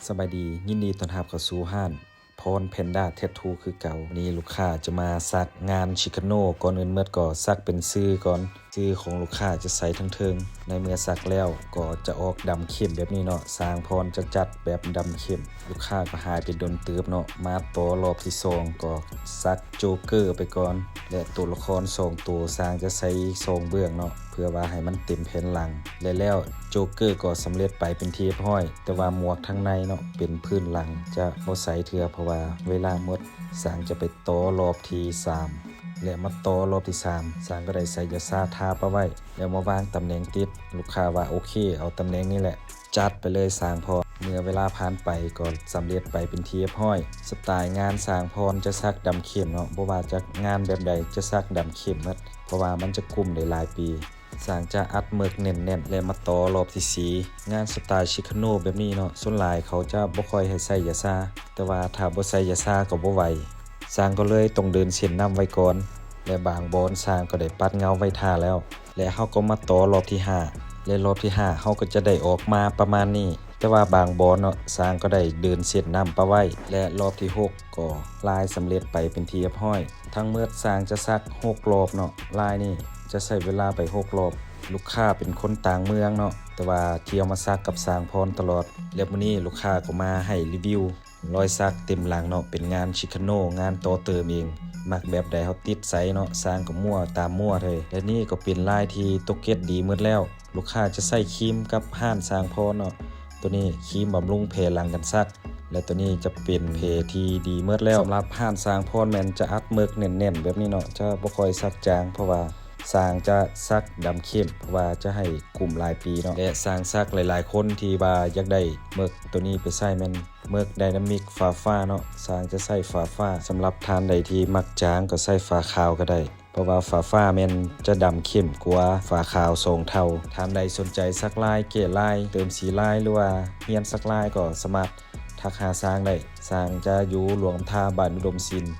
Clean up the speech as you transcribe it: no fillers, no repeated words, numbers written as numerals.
สบายดียินดีต้อนรับเข้าสู่ห้านพรแพนด้าแทททูคือเก่านี่ลูกค้าจะมาซักงานชิคาโนก่อนอื่นเมื่อก็ซักเป็นชื่อก่อนชื่อของลูกค้าจะใส่ทั้งเทิงในเมื่อซักแล้วก็จะออกดำเข้มแบบนี้เนาะสร้างพรจะจัดแบบดำเข้มลูกค้าก็หายไปดนเติบเนาะมาต่อรอบที่2ก็ซักโจ๊กเกอร์ไปก่อนและตัวละคร2ตัวสร้างจะใส่2เบื้องเนาะเพื่อว่าให้มันเต็มแผ่นหลังและแล้วโจ๊กเกอร์ก็สำเร็จไปเป็นที่เรียบร้อยแต่ว่าหมวกทั้งในเนาะเป็นพื้นหลังจะบ่ใส่เทื่อเพราะว่าเวลาหมดสร้างจะไปต่อรอบที่3และมาต่อรอบที่3สร้างก็ได้ใส่ยาซาทาปะไว้แล้วมาวางตำแหน่งติดลูกค้าว่าโอเคเอาตำแหน่งนี้แหละจัดไปเลยสร้างพอเมื่อเวลาผ่านไปก็สำเร็จไปเป็นที่เรียบร้อยสไตล์งานสร้างพรจะซักดำเข้มเนาะบ่ว่าจะงานแบบใดจะซักดำเข้มหมดเพราะว่ามันจะคุมได้หลายปีสร้างจะอัดเมือกแน่นๆและมาต่อรอบที่4งานสไตล์ชิคาโนแบบนี้เนาะส่วนหลายเขาจะบ่ค่อยให้ใส่ยาซาแต่ว่าถ้าบ่ใส่ยาซาก็บ่ไหวสร้างก็เลยต้องเดินเส้นนำไว้ก่อนและบางบอนสร้างก็ได้ปัดเงาไว้ท่าแล้วและเฮาก็มาต่อรอบที่5และรอบที่5เฮาก็จะได้ออกมาประมาณนี้แต่ว่าบางบอนเนาะสร้างก็ได้เดินเส้นนำปะไว้และรอบที่6ก็ลายสำเร็จไปเป็นที่เรียบร้อยทั้งเมื่อสร้างจะซัก6รอบเนาะลายนี่จะใช้เวลาไป6รอบลูกค้าเป็นคนต่างเมืองเนาะแต่ว่าเที่ยวมาซักกับสร้างพรตลอดแล้วมื้อนี้ลูกค้าก็มาให้รีวิวรอยสักเต็มหลังเนาะเป็นงานชิคาโนงานต่อเติมเองมักแบบใดเฮาติดใส่เนาะสร้างก็มั่วตามมั่วเลยและนี่ก็เป็นลายที่ตกเก็ตดีหมดแล้วลูกค้าจะใส่ครีมกับห้านสร้างพรเนาะตัวนี้ครีมบำรุงแผลหลังกันซักและตัวนี้จะเป็นเพที่ดีเมื่อแล้วสำหรับห้านสร้างพรแมนจะอัดเมือกแน่นๆแบบนี้เนาะจะบ่ค่อยซักจางเพราะว่าสร้างจะซักดำเข้มเพราะว่าจะให้กลุ่มหลายปีเนาะและสร้างซักหลายๆคนที่ว่าอยากได้เมือกตัวนี้ไปใส่แม่นเมือกไดนามิกฟ้าเนาะสร้างจะใส่ฟ้าสำหรับทานใดที่มักจางก็ใส่ฟ้าขาวก็ได้เพราะว่าฟ้าแม่นจะดำเข้มกว่าฟ้าขาว2เท่าทานใดสนใจซักลายเกลี่ยลายเติมสีลายหรือว่าเรียนซักลายก็สามารถทักหาสร้างได้สร้างจะอยู่หลวงท่าบ้านอุดมศิลป์